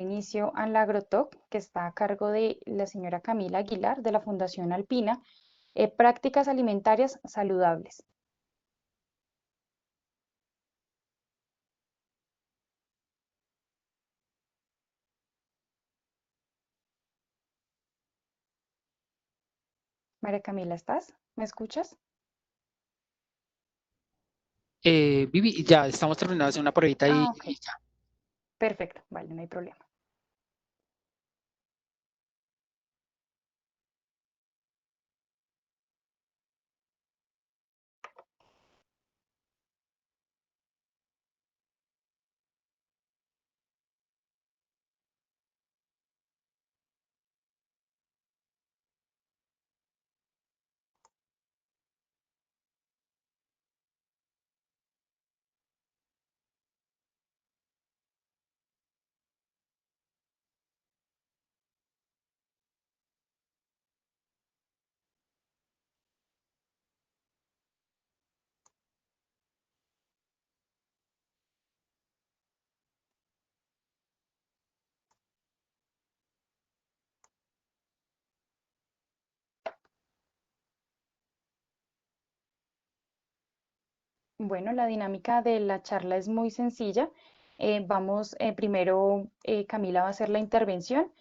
inicio a la AgroTalk, que está a cargo de la señora Camila Aguilar de la Fundación Alpina, Prácticas Alimentarias Saludables. María Camila, ¿estás? ¿Me escuchas? Vivi, ya estamos terminando de hacer una pruebita Ah, ok, y ya. perfecto, vale, no hay problema. Bueno, la dinámica de la charla es muy sencilla. Primero Camila va a hacer la intervención.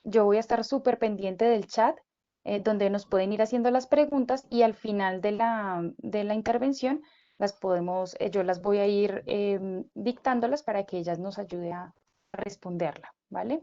Yo voy a estar súper pendiente del chat, donde nos pueden ir haciendo las preguntas y al final de la intervención yo las voy a ir dictándolas para que ellas nos ayuden a responderla, ¿vale?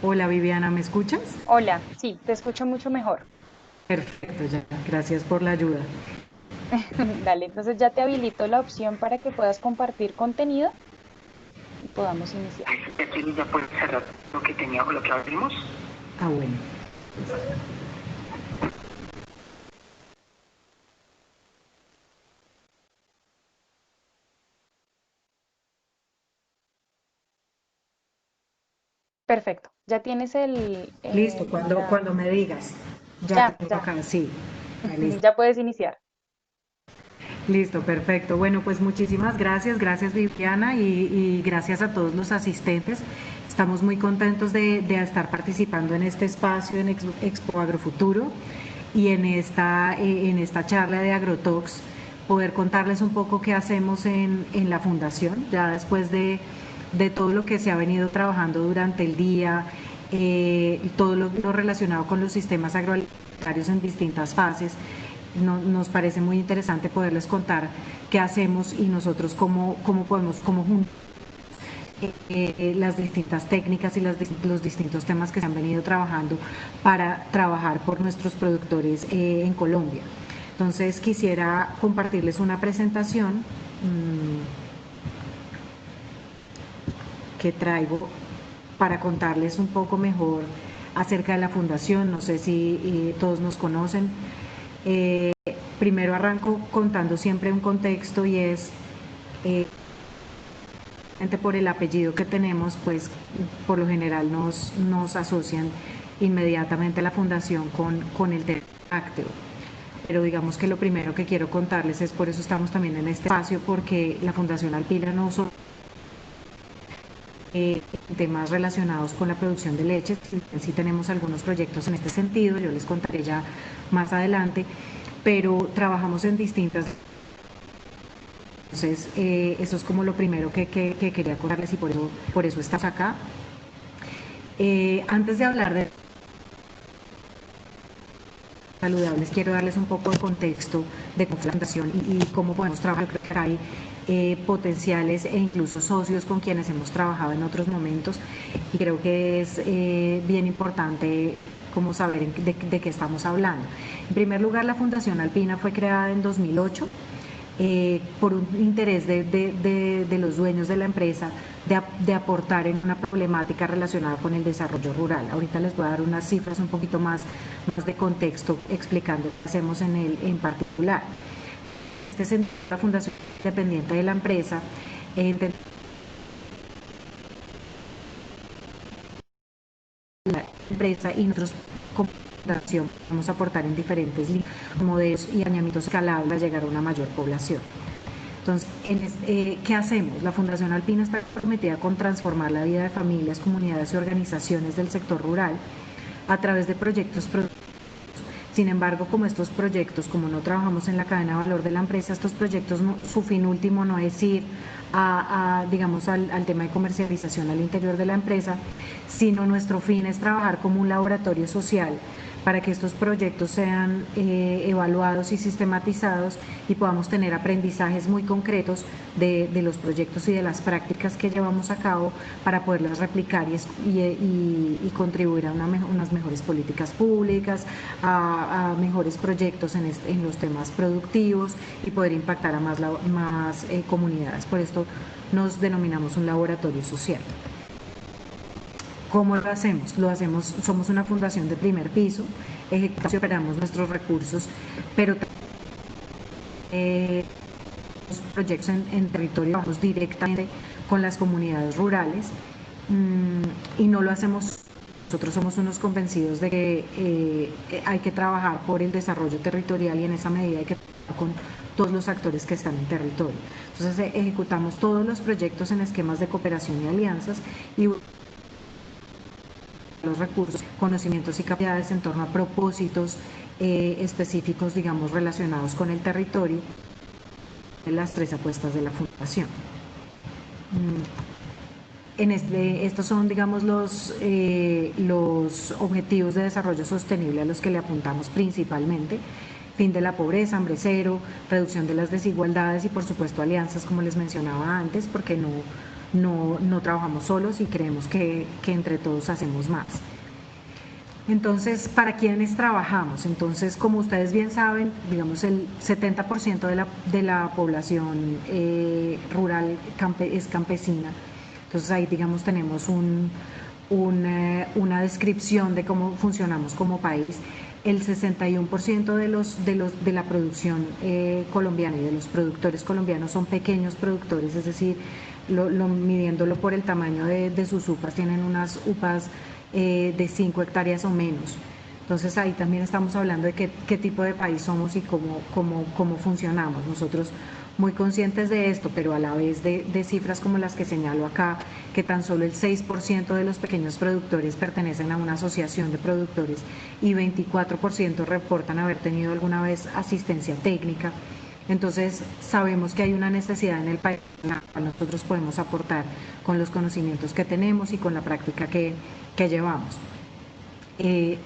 Hola Viviana, ¿me escuchas? Hola, sí, te escucho mucho mejor. Perfecto, ya. Gracias por la ayuda. Dale, entonces ya te habilito la opción para que puedas compartir contenido y podamos iniciar. Aquí ya puedes cerrar lo que teníamos, lo que abrimos. Ah, bueno. Perfecto, ya tienes Listo, cuando me digas. Ya ya, tengo ya, acá, sí. Ah, listo. ya puedes iniciar. Listo, perfecto. Bueno, pues muchísimas gracias, gracias Viviana y gracias a todos los asistentes. Estamos muy contentos de estar participando en este espacio en Expo Agrofuturo y en esta charla de AgroTalks, poder contarles un poco qué hacemos en la fundación, ya después de todo lo que se ha venido trabajando durante el día, todo lo relacionado con los sistemas agroalimentarios en distintas fases. Nos parece muy interesante poderles contar qué hacemos y nosotros cómo podemos, cómo juntos las distintas técnicas y los distintos temas que se han venido trabajando para trabajar por nuestros productores en Colombia. Entonces quisiera compartirles una presentación que traigo para contarles un poco mejor acerca de la fundación. No sé si todos nos conocen. Primero arranco contando siempre un contexto y es por el apellido que tenemos, pues por lo general nos asocian inmediatamente la fundación con el tema lácteo. Pero digamos que lo primero que quiero contarles es, por eso estamos también en este espacio, porque la Fundación Alpina no solo temas relacionados con la producción de leche, sí tenemos algunos proyectos en este sentido, yo les contaré ya más adelante, pero trabajamos en distintas. Entonces, eso es como lo primero que quería contarles y por eso estás acá. Antes de hablar de saludables, quiero darles un poco de contexto de cómo es la fundación y cómo podemos trabajar. Creo que hay potenciales e incluso socios con quienes hemos trabajado en otros momentos y creo que es bien importante como saber de qué estamos hablando. En primer lugar, la Fundación Alpina fue creada en 2008 por un interés de los dueños de la empresa de aportar en una problemática relacionada con el desarrollo rural. Ahorita les voy a dar unas cifras un poquito más de contexto explicando qué hacemos en particular. Este es la Fundación Independiente de la Empresa. La empresa y nosotros como fundación vamos a aportar en diferentes modelos y alineamientos escalables para llegar a una mayor población. Entonces, ¿qué hacemos? La Fundación Alpina está comprometida con transformar la vida de familias, comunidades y organizaciones del sector rural a través de proyectos productivos. Sin embargo, como estos proyectos, como no trabajamos en la cadena de valor de la empresa, estos proyectos, su fin último no es ir digamos, al tema de comercialización al interior de la empresa, sino nuestro fin es trabajar como un laboratorio social para que estos proyectos sean evaluados y sistematizados y podamos tener aprendizajes muy concretos de los proyectos y de las prácticas que llevamos a cabo para poderlas replicar y contribuir a unas mejores políticas públicas, a mejores proyectos en los temas productivos y poder impactar a más comunidades. Por esto nos denominamos un laboratorio social. ¿Cómo lo hacemos? Somos una fundación de primer piso, ejecutamos y operamos nuestros recursos, pero los proyectos en territorio vamos directamente con las comunidades rurales y no lo hacemos. Nosotros somos unos convencidos de que hay que trabajar por el desarrollo territorial y en esa medida hay que trabajar con todos los actores que están en territorio. Entonces ejecutamos todos los proyectos en esquemas de cooperación y alianzas y los recursos, conocimientos y capacidades en torno a propósitos específicos, digamos, relacionados con el territorio, en las 3 apuestas de la Fundación. Estos son, digamos, los objetivos de desarrollo sostenible a los que le apuntamos principalmente: fin de la pobreza, hambre cero, reducción de las desigualdades y, por supuesto, alianzas, como les mencionaba antes, porque no trabajamos solos y creemos que entre todos hacemos más. Entonces, ¿para quiénes trabajamos? Entonces, como ustedes bien saben, digamos, el 70% de la población rural es campesina. Entonces ahí, digamos, tenemos una descripción de cómo funcionamos como país. El 61% de la producción colombiana y de los productores colombianos son pequeños productores, es decir, midiéndolo por el tamaño de sus upas, tienen unas upas de 5 hectáreas o menos. Entonces ahí también estamos hablando de qué tipo de país somos y cómo funcionamos. Nosotros muy conscientes de esto, pero a la vez de cifras como las que señalo acá, que tan solo el 6% de los pequeños productores pertenecen a una asociación de productores y 24% reportan haber tenido alguna vez asistencia técnica. Entonces sabemos que hay una necesidad en el país en la cual nosotros podemos aportar con los conocimientos que tenemos y con la práctica que llevamos.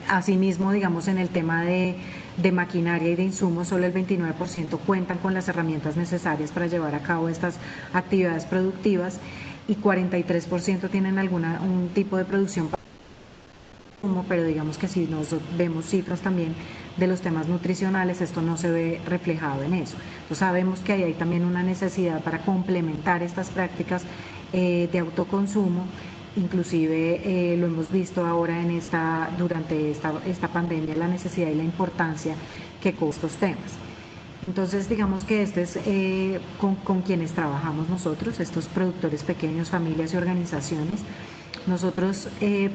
Asimismo, digamos, en el tema de maquinaria y de insumos, solo el 29% cuentan con las herramientas necesarias para llevar a cabo estas actividades productivas y 43% tienen un tipo de producción, pero digamos que si nos vemos cifras también de los temas nutricionales, esto no se ve reflejado en eso. Entonces sabemos que ahí hay también una necesidad para complementar estas prácticas de autoconsumo. Inclusive lo hemos visto ahora durante esta pandemia, la necesidad y la importancia que con estos temas. Entonces, digamos que este es con quienes trabajamos nosotros, estos productores pequeños, familias y organizaciones. Nosotros,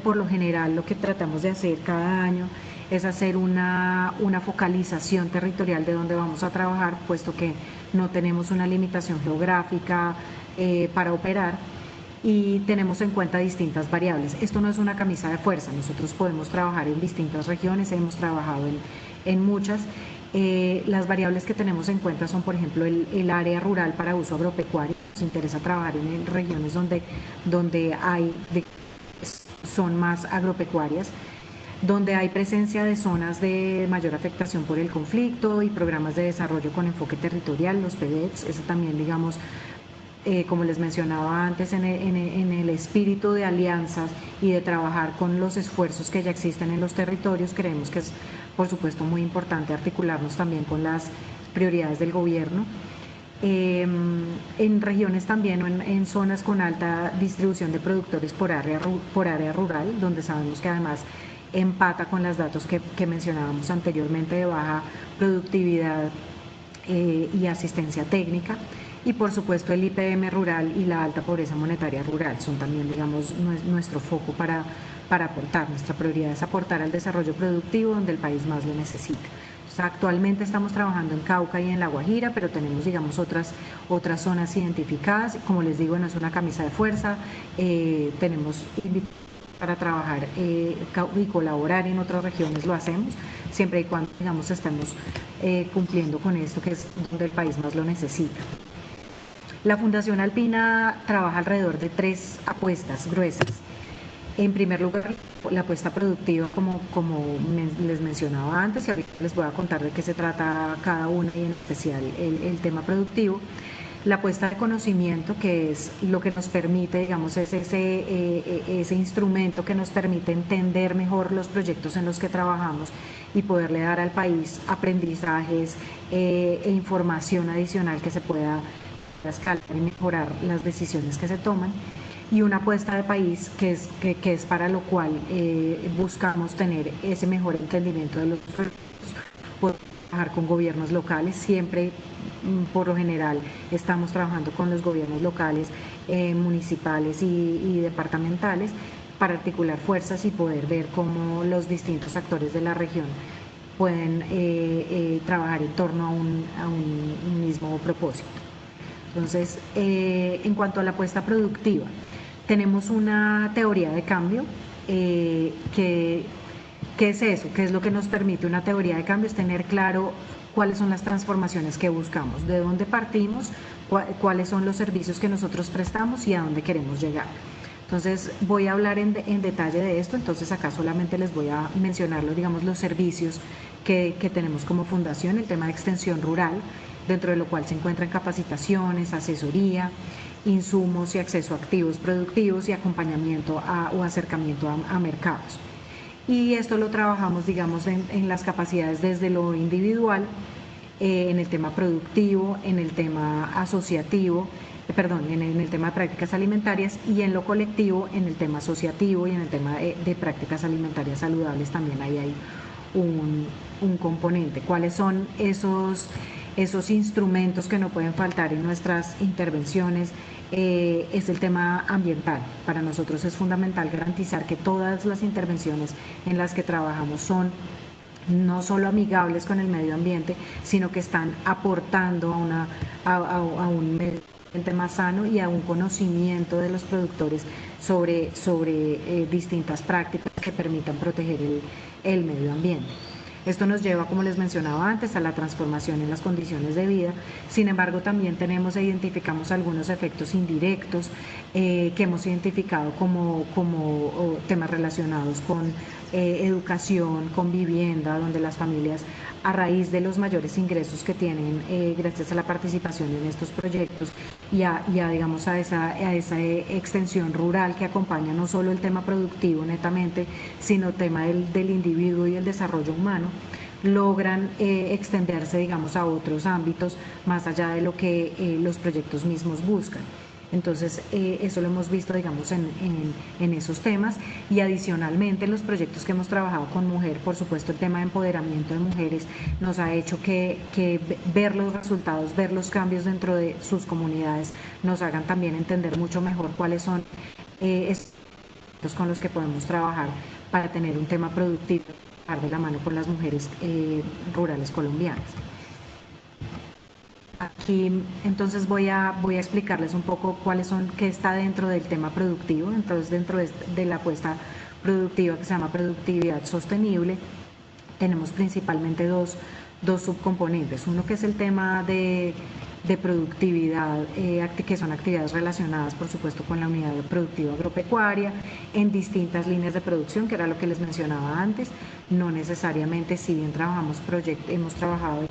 por lo general, lo que tratamos de hacer cada año es hacer una focalización territorial de donde vamos a trabajar, puesto que no tenemos una limitación geográfica para operar, y tenemos en cuenta distintas variables. Esto no es una camisa de fuerza, nosotros podemos trabajar en distintas regiones, hemos trabajado en muchas. Las variables que tenemos en cuenta son, por ejemplo, el área rural para uso agropecuario. Nos interesa trabajar en regiones donde son más agropecuarias, donde hay presencia de zonas de mayor afectación por el conflicto y programas de desarrollo con enfoque territorial, los PDETs. Eso también, digamos, como les mencionaba antes, en el espíritu de alianzas y de trabajar con los esfuerzos que ya existen en los territorios, creemos que es, por supuesto, muy importante articularnos también con las prioridades del gobierno. en regiones también o en zonas con alta distribución de productores por área rural, donde sabemos que además empata con los datos que mencionábamos anteriormente de baja productividad y asistencia técnica. Y por supuesto el IPM rural y la alta pobreza monetaria rural son también, digamos, nuestro foco para aportar. Nuestra prioridad es aportar al desarrollo productivo donde el país más lo necesita. Actualmente estamos trabajando en Cauca y en La Guajira, pero tenemos, digamos, otras zonas identificadas. Como les digo, no es una camisa de fuerza, tenemos para trabajar y colaborar en otras regiones, lo hacemos, siempre y cuando, digamos, estemos cumpliendo con esto, que es donde el país más lo necesita. La Fundación Alpina trabaja alrededor de 3 apuestas gruesas. En primer lugar, la apuesta productiva, como les mencionaba antes, y ahorita les voy a contar de qué se trata cada una y en especial el tema productivo. La apuesta de conocimiento, que es lo que nos permite, digamos, es ese instrumento que nos permite entender mejor los proyectos en los que trabajamos y poderle dar al país aprendizajes e información adicional que se pueda escalar y mejorar las decisiones que se toman. Y una apuesta de país que es para lo cual buscamos tener ese mejor entendimiento de los proyectos, poder trabajar con gobiernos locales. Siempre, por lo general, estamos trabajando con los gobiernos locales, municipales y departamentales para articular fuerzas y poder ver cómo los distintos actores de la región pueden trabajar en torno a un mismo propósito. Entonces, en cuanto a la apuesta productiva, tenemos una teoría de cambio ¿qué es eso? ¿Qué es lo que nos permite una teoría de cambio? Es tener claro cuáles son las transformaciones que buscamos, de dónde partimos, cuáles son los servicios que nosotros prestamos y a dónde queremos llegar. Entonces voy a hablar en detalle de esto, entonces acá solamente les voy a mencionar los servicios que tenemos como fundación, el tema de extensión rural, dentro de lo cual se encuentran capacitaciones, asesoría, insumos y acceso a activos productivos y acompañamiento o acercamiento a mercados. Y esto lo trabajamos, digamos, en las capacidades desde lo individual, en el tema productivo, en el tema asociativo, en el tema de prácticas alimentarias, y en lo colectivo, en el tema asociativo y en el tema de prácticas alimentarias saludables también ahí hay un componente. ¿Cuáles son esos instrumentos que no pueden faltar en nuestras intervenciones? Es el tema ambiental. Para nosotros es fundamental garantizar que todas las intervenciones en las que trabajamos son no solo amigables con el medio ambiente, sino que están aportando a un medio ambiente más sano y a un conocimiento de los productores sobre distintas prácticas que permitan proteger el medio ambiente. Esto nos lleva, como les mencionaba antes, a la transformación en las condiciones de vida. Sin embargo, también tenemos e identificamos algunos efectos indirectos que hemos identificado como temas relacionados con educación, con vivienda, donde las familias, a raíz de los mayores ingresos que tienen gracias a la participación en estos proyectos y digamos, a esa extensión rural que acompaña no solo el tema productivo netamente, sino el tema del individuo y el desarrollo humano, logran extenderse, digamos, a otros ámbitos más allá de lo que los proyectos mismos buscan. Entonces, eso lo hemos visto, digamos, en esos temas, y adicionalmente los proyectos que hemos trabajado con mujer, por supuesto, el tema de empoderamiento de mujeres nos ha hecho que ver los resultados, ver los cambios dentro de sus comunidades, nos hagan también entender mucho mejor cuáles son estos con los que podemos trabajar para tener un tema productivo de la mano con las mujeres rurales colombianas. Aquí entonces voy a explicarles un poco qué está dentro del tema productivo. Entonces, dentro de la apuesta productiva que se llama productividad sostenible, tenemos principalmente dos subcomponentes. Uno que es el tema de productividad, que son actividades relacionadas, por supuesto, con la unidad productiva agropecuaria en distintas líneas de producción, que era lo que les mencionaba antes. No necesariamente, si bien hemos trabajado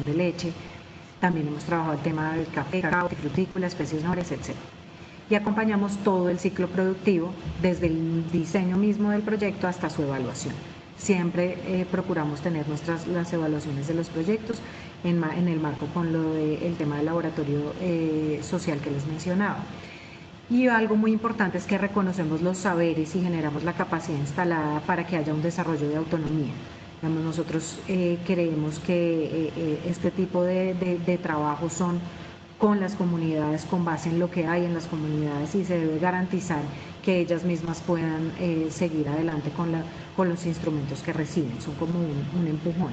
de leche, también hemos trabajado el tema del café, cacao, frutícola, especies nobles, etc. Y acompañamos todo el ciclo productivo, desde el diseño mismo del proyecto hasta su evaluación. Siempre procuramos tener las evaluaciones de los proyectos en el marco con lo del tema del laboratorio social que les mencionaba. Y algo muy importante es que reconocemos los saberes y generamos la capacidad instalada para que haya un desarrollo de autonomía. Digamos, nosotros creemos que este tipo de trabajos son con las comunidades, con base en lo que hay en las comunidades, y se debe garantizar que ellas mismas puedan seguir adelante con los instrumentos que reciben, son como un empujón.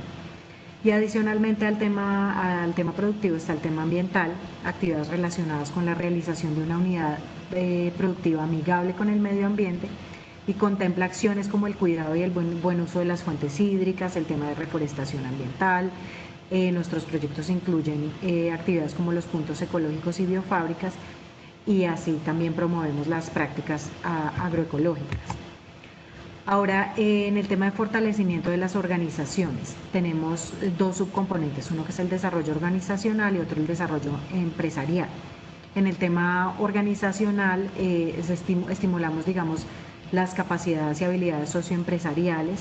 Y adicionalmente al tema productivo está el tema ambiental, actividades relacionadas con la realización de una unidad productiva amigable con el medio ambiente, y contempla acciones como el cuidado y el buen uso de las fuentes hídricas, el tema de reforestación ambiental. Nuestros proyectos incluyen actividades como los puntos ecológicos y biofábricas, y así también promovemos las prácticas agroecológicas. Ahora, en el tema de fortalecimiento de las organizaciones, tenemos dos subcomponentes, uno que es el desarrollo organizacional y otro el desarrollo empresarial. En el tema organizacional, estimulamos, digamos, las capacidades y habilidades socioempresariales,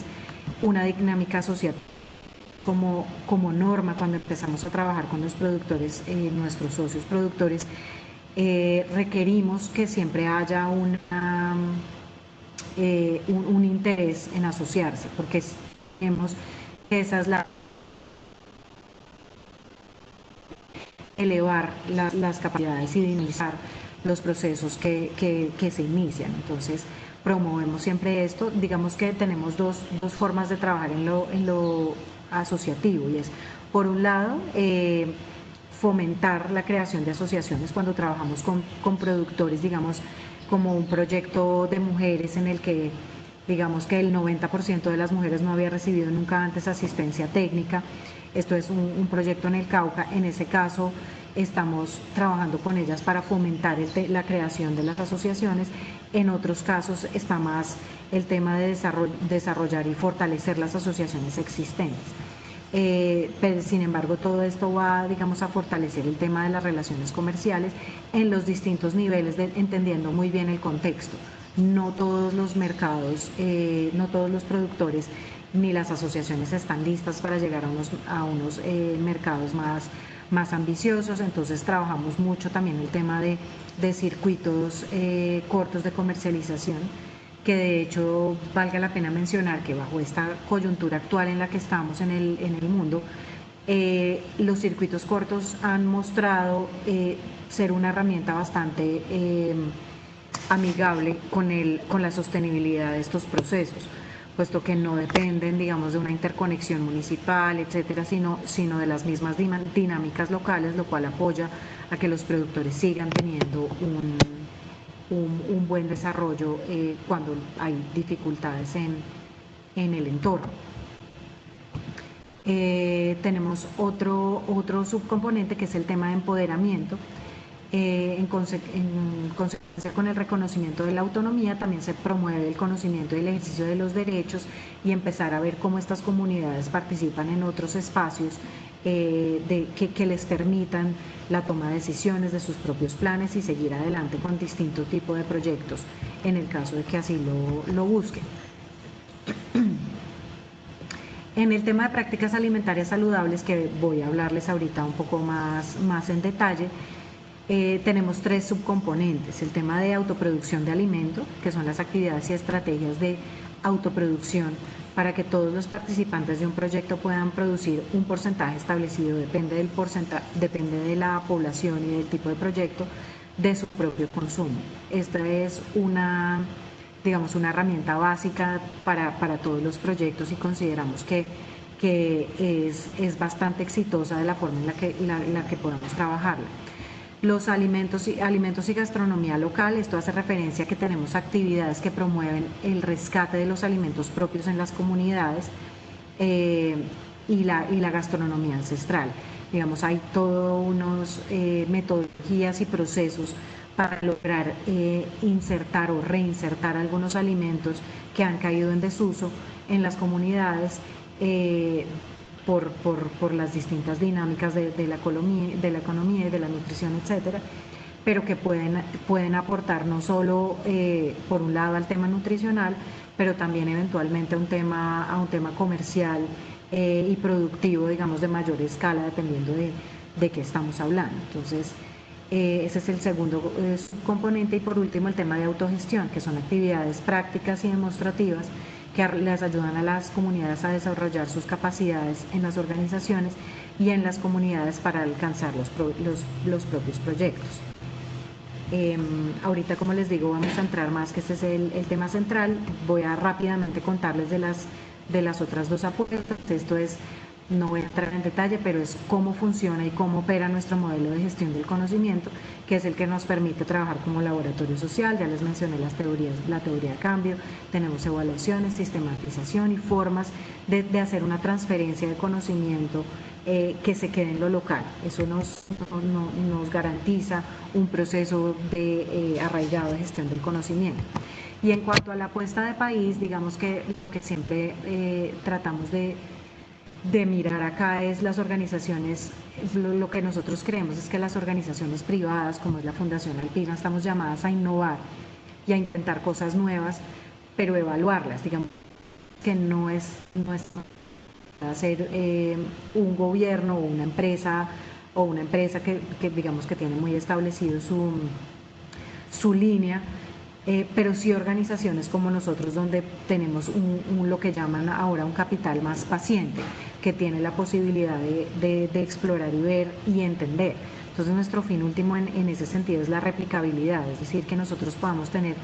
una dinámica social como norma cuando empezamos a trabajar con los productores, nuestros socios productores, requerimos que siempre haya un interés en asociarse, porque vemos que esa es elevar las capacidades y dinamizar los procesos que se inician. Entonces, promovemos siempre esto. Digamos que tenemos dos formas de trabajar en lo asociativo, y es, por un lado, fomentar la creación de asociaciones cuando trabajamos con productores, digamos, como un proyecto de mujeres en el que, digamos, que el 90% de las mujeres no había recibido nunca antes asistencia técnica. Esto es un proyecto en el Cauca. En ese caso estamos trabajando con ellas para fomentar la creación de las asociaciones. En otros casos está más el tema de desarrollar y fortalecer las asociaciones existentes. Pero sin embargo, todo esto va, digamos, a fortalecer el tema de las relaciones comerciales en los distintos niveles, entendiendo muy bien el contexto. No todos los mercados, no todos los productores ni las asociaciones están listas para llegar a unos mercados más ambiciosos. Entonces trabajamos mucho también el tema de circuitos cortos de comercialización, que de hecho valga la pena mencionar que bajo esta coyuntura actual en la que estamos en el mundo, los circuitos cortos han mostrado ser una herramienta bastante amigable con la sostenibilidad de estos procesos, puesto que no dependen, digamos, de una interconexión municipal, etcétera, sino de las mismas dinámicas locales, lo cual apoya a que los productores sigan teniendo un buen desarrollo cuando hay dificultades en el entorno. Tenemos otro subcomponente que es el tema de empoderamiento. En consecuencia con el reconocimiento de la autonomía, también se promueve el conocimiento y el ejercicio de los derechos, y empezar a ver cómo estas comunidades participan en otros espacios que les permitan la toma de decisiones de sus propios planes y seguir adelante con distintos tipos de proyectos en el caso de que así lo busquen. En el tema de prácticas alimentarias saludables, que voy a hablarles ahorita un poco más en detalle, tenemos tres subcomponentes: el tema de autoproducción de alimento, que son las actividades y estrategias de autoproducción para que todos los participantes de un proyecto puedan producir un porcentaje establecido, depende de la población y del tipo de proyecto, de su propio consumo. Esta es digamos, una herramienta básica para todos los proyectos, y consideramos que es bastante exitosa de la forma en la que podamos trabajarla. Los alimentos y gastronomía local, esto hace referencia a que tenemos actividades que promueven el rescate de los alimentos propios en las comunidades y la gastronomía ancestral. Digamos, hay todos unos metodologías y procesos para lograr insertar o reinsertar algunos alimentos que han caído en desuso en las comunidades, por las distintas dinámicas de la economía y de la nutrición, etcétera, pero que pueden aportar no solo por un lado al tema nutricional, pero también eventualmente a un tema comercial y productivo, digamos, de mayor escala, dependiendo de qué estamos hablando. Entonces, ese es el segundo componente. Y por último, el tema de autogestión, que son actividades prácticas y demostrativas que les ayudan a las comunidades a desarrollar sus capacidades en las organizaciones y en las comunidades para alcanzar los propios proyectos. Ahorita, como les digo, vamos a entrar más, que este es el tema central. Voy a rápidamente contarles de las otras dos apuestas. Esto es, no voy a entrar en detalle, pero es cómo funciona y cómo opera nuestro modelo de gestión del conocimiento, que es el que nos permite trabajar como laboratorio social. Ya les mencioné las teorías, la teoría de cambio, tenemos evaluaciones, sistematización y formas de hacer una transferencia de conocimiento que se quede en lo local. Eso nos garantiza un proceso de arraigado de gestión del conocimiento. Y en cuanto a la apuesta de país, digamos que siempre tratamos de mirar acá es las organizaciones. Lo que nosotros creemos es que las organizaciones privadas, como es la Fundación Alpina, estamos llamadas a innovar y a intentar cosas nuevas, pero evaluarlas. Digamos que no es ser un gobierno o una empresa que digamos que tiene muy establecido su línea, pero sí organizaciones como nosotros, donde tenemos lo que llaman ahora un capital más paciente, que tiene la posibilidad de explorar y ver y entender. Entonces, nuestro fin último en ese sentido es la replicabilidad, es decir, que nosotros podamos tener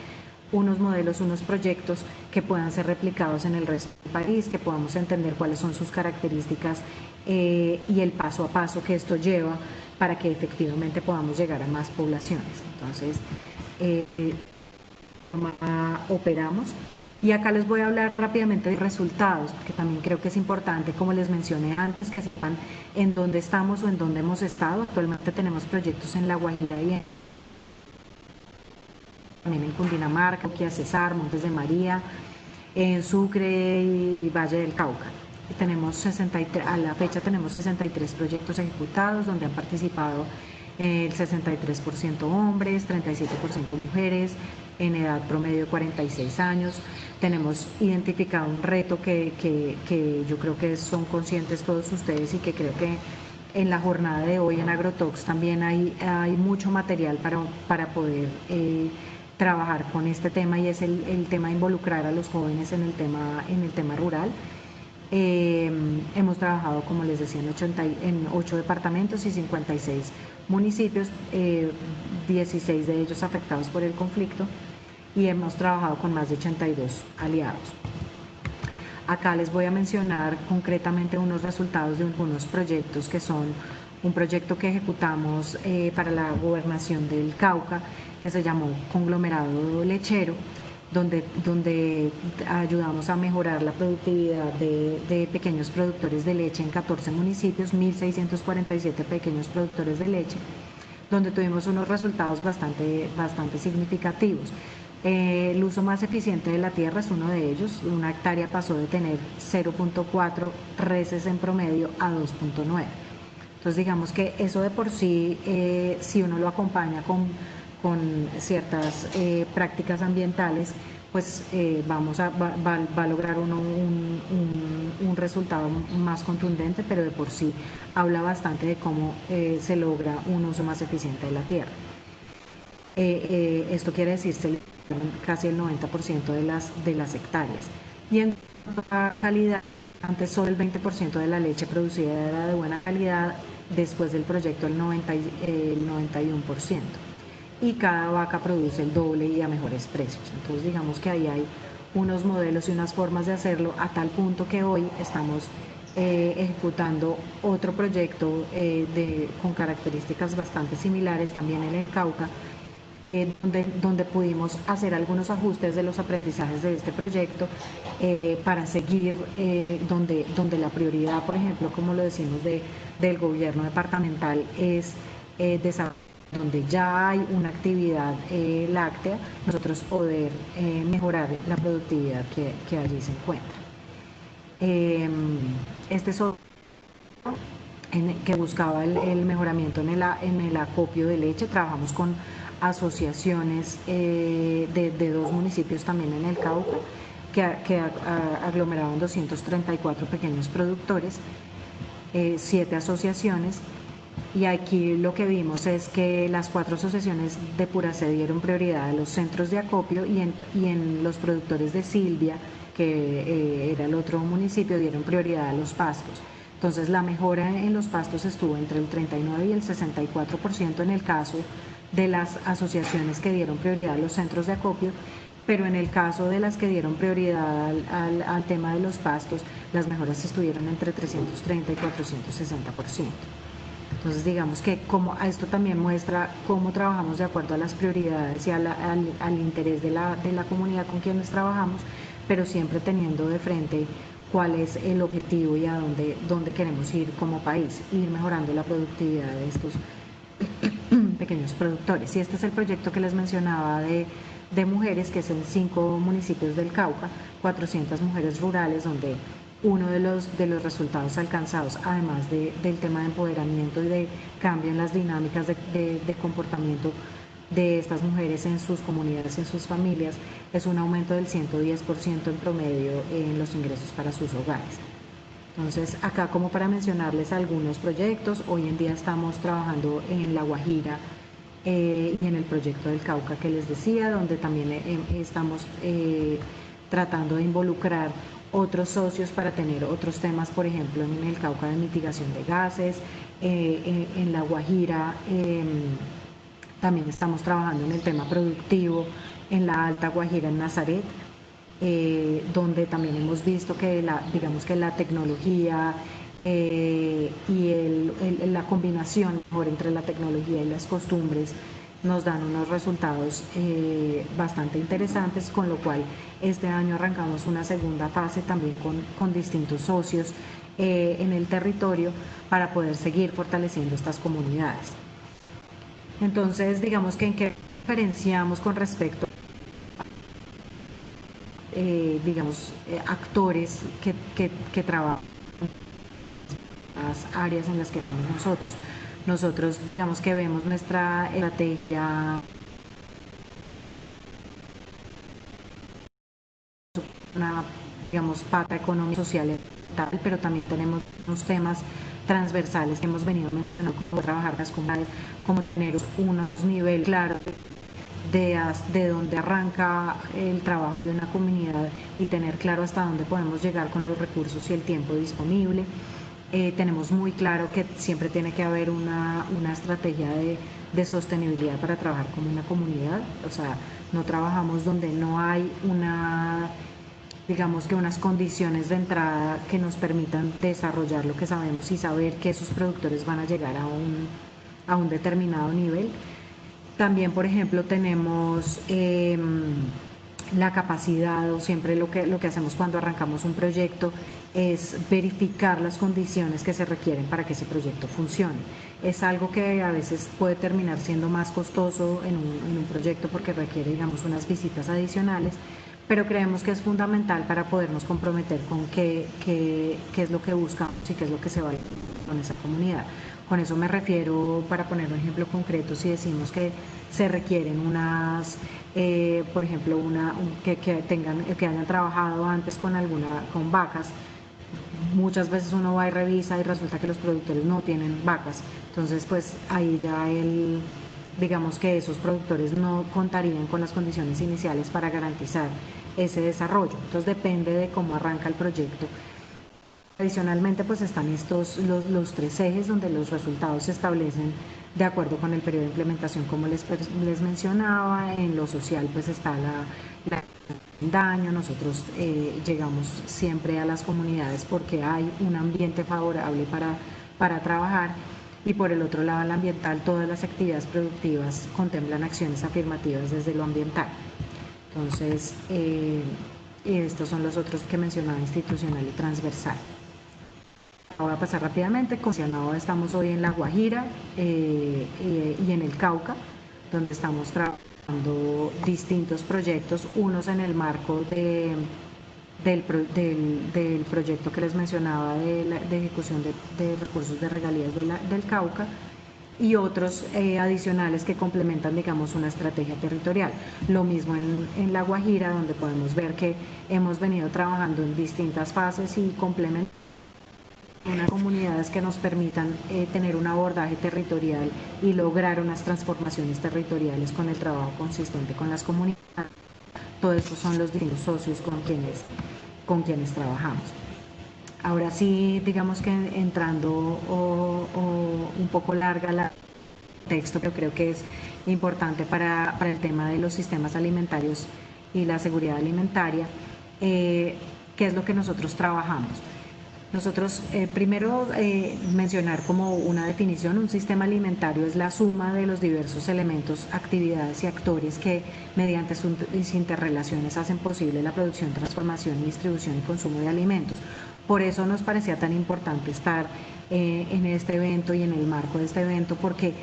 unos modelos, unos proyectos que puedan ser replicados en el resto del país, que podamos entender cuáles son sus características y el paso a paso que esto lleva para que efectivamente podamos llegar a más poblaciones. Entonces, operamos. Y acá les voy a hablar rápidamente de resultados, porque también creo que es importante, como les mencioné antes, que sepan en dónde estamos o en dónde hemos estado. Actualmente tenemos proyectos en La Guajira y también en Cundinamarca, Cesar, Montes de María, en Sucre y Valle del Cauca. Y tenemos 63, a la fecha tenemos 63 proyectos ejecutados, donde han participado el 63% hombres, 37% mujeres, en edad promedio de 46 años. Tenemos identificado un reto que yo creo que son conscientes todos ustedes y que creo que en la jornada de hoy en AgroTalks también hay mucho material para poder trabajar con este tema, y es el tema de involucrar a los jóvenes en el tema rural. Hemos trabajado, como les decía, en 8 departamentos y 56 municipios, 16 de ellos afectados por el conflicto, y hemos trabajado con más de 82 aliados. Acá les voy a mencionar concretamente unos resultados de algunos proyectos, que son un proyecto que ejecutamos para la gobernación del Cauca, que se llamó Conglomerado Lechero, donde ayudamos a mejorar la productividad de pequeños productores de leche en 14 municipios, 1.647 pequeños productores de leche, donde tuvimos unos resultados bastante significativos. El uso más eficiente de la tierra es uno de ellos. Una hectárea pasó de tener 0.4 reses en promedio a 2.9. Entonces, digamos que eso de por sí, si uno lo acompaña con ciertas prácticas ambientales, pues va a lograr uno un resultado más contundente, pero de por sí habla bastante de cómo se logra un uso más eficiente de la tierra. Esto quiere decir casi el 90% de las hectáreas. Y en cuanto a calidad, antes solo el 20% de la leche producida era de buena calidad, después del proyecto el 91%. Y cada vaca produce el doble y a mejores precios. Entonces, digamos que ahí hay unos modelos y unas formas de hacerlo, a tal punto que hoy estamos ejecutando otro proyecto con características bastante similares también en el Cauca, donde pudimos hacer algunos ajustes de los aprendizajes de este proyecto para seguir donde la prioridad, por ejemplo, como lo decimos del gobierno departamental, es desarrollar, donde ya hay una actividad láctea, nosotros poder mejorar la productividad que allí se encuentra. Este es otro que buscaba el mejoramiento en el acopio de leche. Trabajamos con asociaciones de 2 municipios también en el Cauca, aglomeraban 234 pequeños productores, 7 asociaciones, y aquí lo que vimos es que las 4 asociaciones de Puracé dieron prioridad a los centros de acopio y en los productores de Silvia, que era el otro municipio, dieron prioridad a los pastos. Entonces la mejora en los pastos estuvo entre el 39 y el 64% en el caso de las asociaciones que dieron prioridad a los centros de acopio, pero en el caso de las que dieron prioridad al tema de los pastos, las mejoras estuvieron entre 330 y 460%. Entonces digamos que como esto también muestra cómo trabajamos de acuerdo a las prioridades y al interés de la comunidad con quienes trabajamos, pero siempre teniendo de frente cuál es el objetivo y a dónde queremos ir como país, ir mejorando la productividad de estos pequeños productores. Y este es el proyecto que les mencionaba de mujeres, que es en 5 municipios del Cauca, 400 mujeres rurales, donde uno de los resultados alcanzados, además del tema de empoderamiento y de cambio en las dinámicas de comportamiento de estas mujeres en sus comunidades, en sus familias, es un aumento del 110% en promedio en los ingresos para sus hogares. Entonces, acá como para mencionarles algunos proyectos, hoy en día estamos trabajando en La Guajira y en el proyecto del Cauca que les decía, donde también estamos tratando de involucrar otros socios para tener otros temas, por ejemplo, en el Cauca de mitigación de gases, en La Guajira también estamos trabajando en el tema productivo, en la Alta Guajira, en Nazaret, donde también hemos visto que digamos que la tecnología y la combinación mejor entre la tecnología y las costumbres nos dan unos resultados bastante interesantes, con lo cual este año arrancamos una segunda fase también con distintos socios en el territorio para poder seguir fortaleciendo estas comunidades. Entonces, digamos que en qué diferenciamos con respecto digamos, actores que trabajan en las áreas en las que estamos nosotros. Nosotros, digamos que vemos nuestra estrategia, una, digamos, pata económica, social y tal, pero también tenemos unos temas transversales que hemos venido mencionando, como trabajar las comunidades, como tener unos niveles claros de dónde arranca el trabajo de una comunidad y tener claro hasta dónde podemos llegar con los recursos y el tiempo disponible. Tenemos muy claro que siempre tiene que haber una estrategia de sostenibilidad para trabajar como una comunidad, o sea, no trabajamos donde no hay digamos que unas condiciones de entrada que nos permitan desarrollar lo que sabemos y saber que esos productores van a llegar a un determinado nivel. También, por ejemplo, tenemos la capacidad, o siempre lo que hacemos cuando arrancamos un proyecto es verificar las condiciones que se requieren para que ese proyecto funcione. Es algo que a veces puede terminar siendo más costoso en un proyecto porque requiere, digamos, unas visitas adicionales, pero creemos que es fundamental para podernos comprometer con qué es lo que buscamos y qué es lo que se va a hacer con esa comunidad. Con eso me refiero, para poner un ejemplo concreto, si decimos que se requieren unas, por ejemplo, que hayan trabajado antes con vacas, muchas veces uno va y revisa y resulta que los productores no tienen vacas, entonces pues ahí ya digamos que esos productores no contarían con las condiciones iniciales para garantizar ese desarrollo, entonces depende de cómo arranca el proyecto. Adicionalmente, pues están los 3 ejes donde los resultados se establecen de acuerdo con el periodo de implementación, como les mencionaba. En lo social, pues está la daño. Nosotros llegamos siempre a las comunidades porque hay un ambiente favorable para trabajar. Y por el otro lado, el ambiental, todas las actividades productivas contemplan acciones afirmativas desde lo ambiental. Entonces, estos son los otros que mencionaba, institucional y transversal. Voy a pasar rápidamente. Como mencionaba, estamos hoy en La Guajira y en el Cauca, donde estamos trabajando distintos proyectos, unos en el marco del proyecto que les mencionaba de ejecución de recursos de regalías del Cauca, y otros adicionales que complementan, digamos, una estrategia territorial. Lo mismo en La Guajira, donde podemos ver que hemos venido trabajando en distintas fases y complementando unas comunidades que nos permitan tener un abordaje territorial y lograr unas transformaciones territoriales con el trabajo consistente con las comunidades. Todos estos son los distintos socios con quienes trabajamos. Ahora sí, digamos que entrando un poco larga la texto, pero creo que es importante para el tema de los sistemas alimentarios y la seguridad alimentaria, qué es lo que nosotros trabajamos. Nosotros, primero, mencionar como una definición, un sistema alimentario es la suma de los diversos elementos, actividades y actores que mediante sus interrelaciones hacen posible la producción, transformación, distribución y consumo de alimentos. Por eso nos parecía tan importante estar en este evento y en el marco de este evento, porque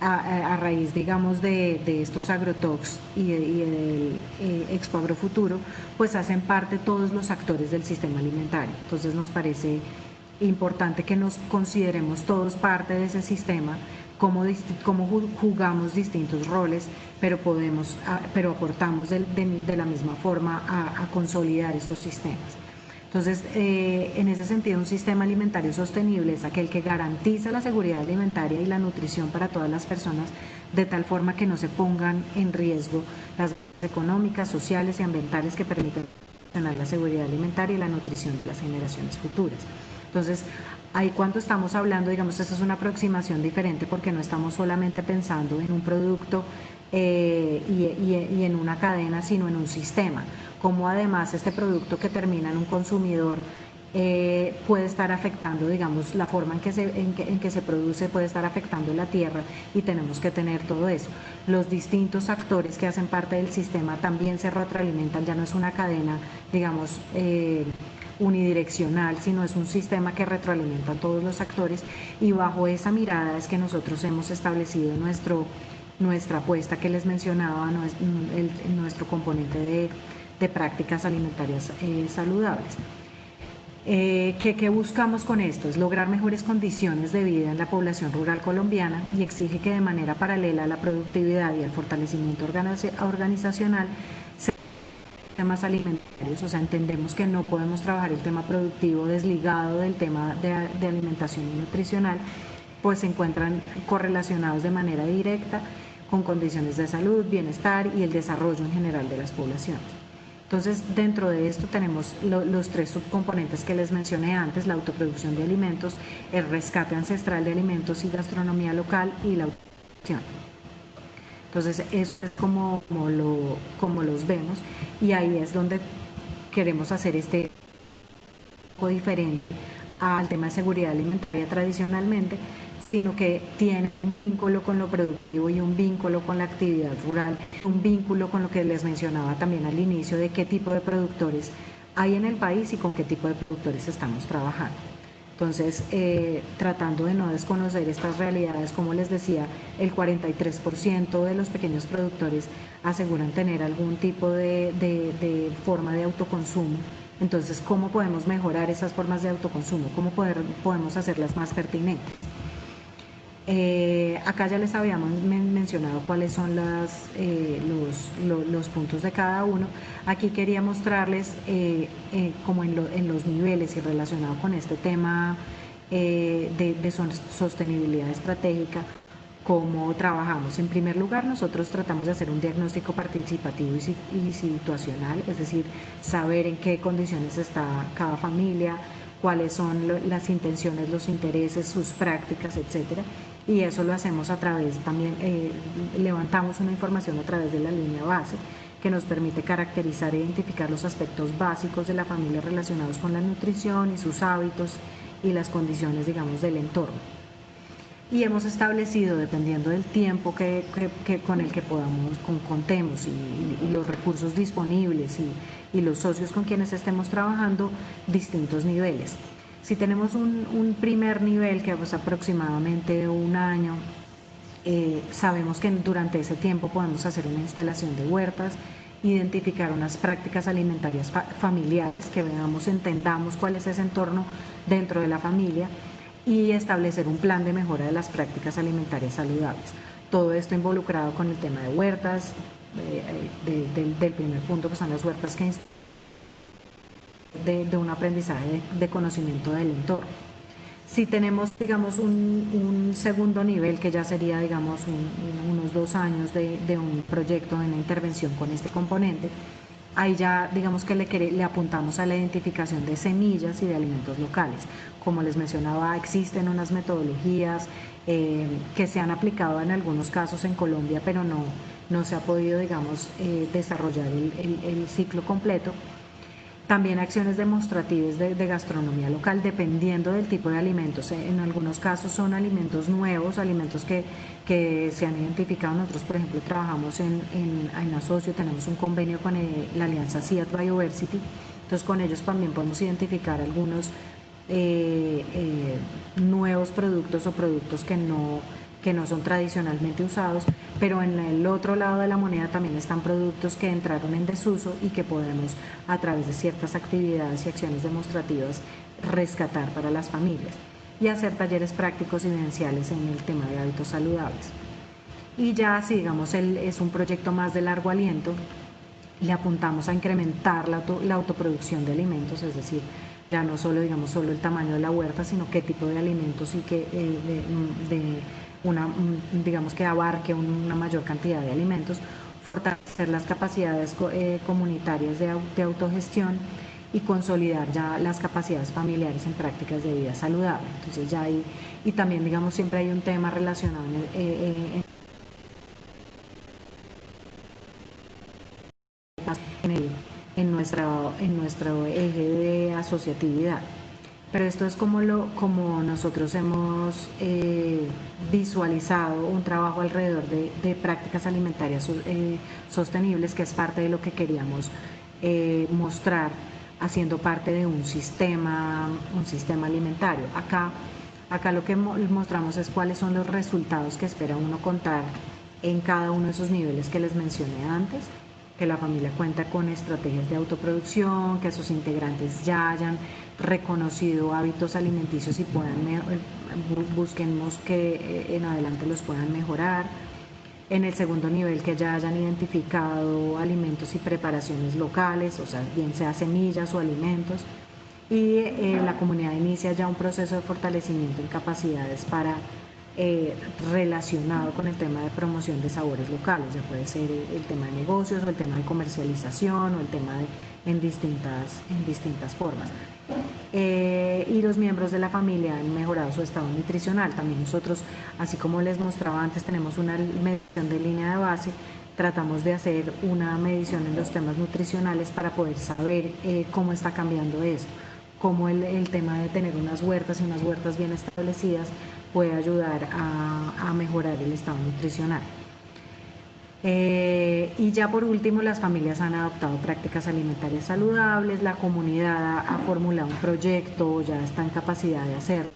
a raíz, digamos, de estos agrotalks y del Expo Agrofuturo, pues hacen parte todos los actores del sistema alimentario. Entonces nos parece importante que nos consideremos todos parte de ese sistema, cómo jugamos distintos roles, pero aportamos de la misma forma a consolidar estos sistemas. Entonces, en ese sentido, un sistema alimentario sostenible es aquel que garantiza la seguridad alimentaria y la nutrición para todas las personas, de tal forma que no se pongan en riesgo las económicas, sociales y ambientales que permiten la seguridad alimentaria y la nutrición de las generaciones futuras. Entonces, ahí cuando estamos hablando, digamos, esta es una aproximación diferente porque no estamos solamente pensando en un producto y en una cadena, sino en un sistema, como además este producto que termina en un consumidor puede estar afectando, digamos, la forma en que se produce, puede estar afectando la tierra, y tenemos que tener todo eso. Los distintos actores que hacen parte del sistema también se retroalimentan, ya no es una cadena, digamos, unidireccional, sino es un sistema que retroalimenta a todos los actores, y bajo esa mirada es que nosotros hemos establecido nuestra apuesta que les mencionaba, nuestro componente de prácticas alimentarias saludables. ¿Qué buscamos con esto? Es lograr mejores condiciones de vida en la población rural colombiana, y exige que de manera paralela a la productividad y al fortalecimiento organizacional se temas alimentarios. O sea, entendemos que no podemos trabajar el tema productivo desligado del tema de alimentación y nutricional, pues se encuentran correlacionados de manera directa con condiciones de salud, bienestar y el desarrollo en general de las poblaciones. Entonces, dentro de esto tenemos los tres subcomponentes que les mencioné antes: la autoproducción de alimentos, el rescate ancestral de alimentos y gastronomía local, y la autogestión. Entonces, eso es como los vemos, y ahí es donde queremos hacer este poco diferente al tema de seguridad alimentaria tradicionalmente, sino que tiene un vínculo con lo productivo y un vínculo con la actividad rural, un vínculo con lo que les mencionaba también al inicio, de qué tipo de productores hay en el país y con qué tipo de productores estamos trabajando. Entonces, tratando de no desconocer estas realidades, como les decía, el 43% de los pequeños productores aseguran tener algún tipo de forma de autoconsumo. Entonces, ¿cómo podemos mejorar esas formas de autoconsumo? ¿Cómo podemos hacerlas más pertinentes? Acá ya les habíamos mencionado cuáles son los puntos de cada uno. Aquí quería mostrarles como en los niveles y relacionado con este tema de sostenibilidad estratégica, cómo trabajamos. En primer lugar, nosotros tratamos de hacer un diagnóstico participativo y situacional, es decir, saber en qué condiciones está cada familia, cuáles son las intenciones, los intereses, sus prácticas, etcétera. Y eso lo hacemos a través también, levantamos una información a través de la línea base, que nos permite caracterizar e identificar los aspectos básicos de la familia relacionados con la nutrición y sus hábitos y las condiciones, digamos, del entorno. Y hemos establecido, dependiendo del tiempo con el que contemos, y los recursos disponibles y los socios con quienes estemos trabajando, distintos niveles. Si tenemos un primer nivel, que es aproximadamente un año, sabemos que durante ese tiempo podemos hacer una instalación de huertas, identificar unas prácticas alimentarias familiares, que entendamos cuál es ese entorno dentro de la familia, y establecer un plan de mejora de las prácticas alimentarias saludables. Todo esto involucrado con el tema de huertas, del primer punto que son las huertas de un aprendizaje de conocimiento del entorno. Si tenemos, digamos, un segundo nivel, que ya sería, digamos, unos 2 años de un proyecto, de una intervención con este componente, ahí ya, digamos que le apuntamos a la identificación de semillas y de alimentos locales. Como les mencionaba, existen unas metodologías que se han aplicado en algunos casos en Colombia, pero no se ha podido, digamos, desarrollar el ciclo completo. También acciones demostrativas de gastronomía local, dependiendo del tipo de alimentos. En algunos casos son alimentos nuevos, alimentos que se han identificado. Nosotros, por ejemplo, trabajamos en Asocio, tenemos un convenio con la alianza CIAT Biodiversity, entonces con ellos también podemos identificar algunos nuevos productos o productos que no son tradicionalmente usados, pero en el otro lado de la moneda también están productos que entraron en desuso y que podemos, a través de ciertas actividades y acciones demostrativas, rescatar para las familias, y hacer talleres prácticos y vivenciales en el tema de hábitos saludables. Y ya, si digamos es un proyecto más de largo aliento, le apuntamos a incrementar la autoproducción de alimentos, es decir, ya no solo, digamos, solo el tamaño de la huerta, sino qué tipo de alimentos, y que digamos, que abarque una mayor cantidad de alimentos, fortalecer las capacidades comunitarias de autogestión y consolidar ya las capacidades familiares en prácticas de vida saludable. Entonces ya hay, y también, digamos, siempre hay un tema relacionado en nuestro eje de asociatividad. Pero esto es como nosotros hemos visualizado un trabajo alrededor de prácticas alimentarias sostenibles, que es parte de lo que queríamos mostrar, haciendo parte de un sistema alimentario. Acá lo que mostramos es cuáles son los resultados que espera uno contar en cada uno de esos niveles que les mencioné antes, que la familia cuenta con estrategias de autoproducción, que sus integrantes ya hayan reconocido hábitos alimenticios y busquemos que en adelante los puedan mejorar. En el segundo nivel, que ya hayan identificado alimentos y preparaciones locales, o sea, bien sea semillas o alimentos. Y la comunidad inicia ya un proceso de fortalecimiento en capacidades relacionado con el tema de promoción de sabores locales. Ya puede ser el tema de negocios, o el tema de comercialización, o el tema en distintas formas. Y los miembros de la familia han mejorado su estado nutricional. También nosotros, así como les mostraba antes, tenemos una medición de línea de base. Tratamos de hacer una medición en los temas nutricionales para poder saber cómo está cambiando esto, cómo el tema de tener unas huertas y unas huertas bien establecidas puede ayudar a mejorar el estado nutricional. Y ya por último, las familias han adoptado prácticas alimentarias saludables, la comunidad ha formulado un proyecto, ya está en capacidad de hacer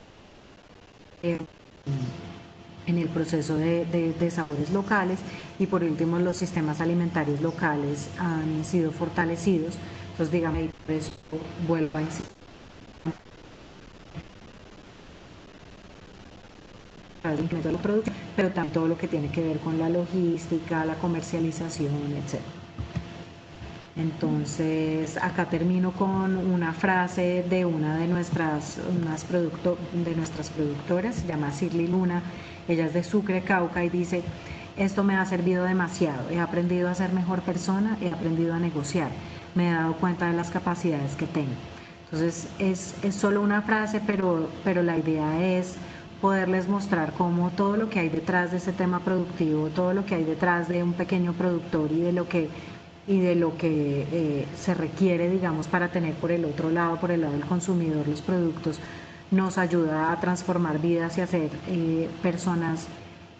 en el proceso de sabores locales, y por último los sistemas alimentarios locales han sido fortalecidos. Entonces, dígame, por eso vuelvo a insistir, de la producción, pero también todo lo que tiene que ver con la logística, la comercialización, etc. Entonces, acá termino con una frase de una de nuestras productoras, se llama Cirly Luna. Ella es de Sucre, Cauca, y dice: esto me ha servido demasiado, he aprendido a ser mejor persona, he aprendido a negociar, me he dado cuenta de las capacidades que tengo. Entonces, es solo una frase, pero la idea es poderles mostrar cómo todo lo que hay detrás de ese tema productivo, todo lo que hay detrás de un pequeño productor, y de lo que se requiere, digamos, para tener por el otro lado, por el lado del consumidor, los productos, nos ayuda a transformar vidas y a ser personas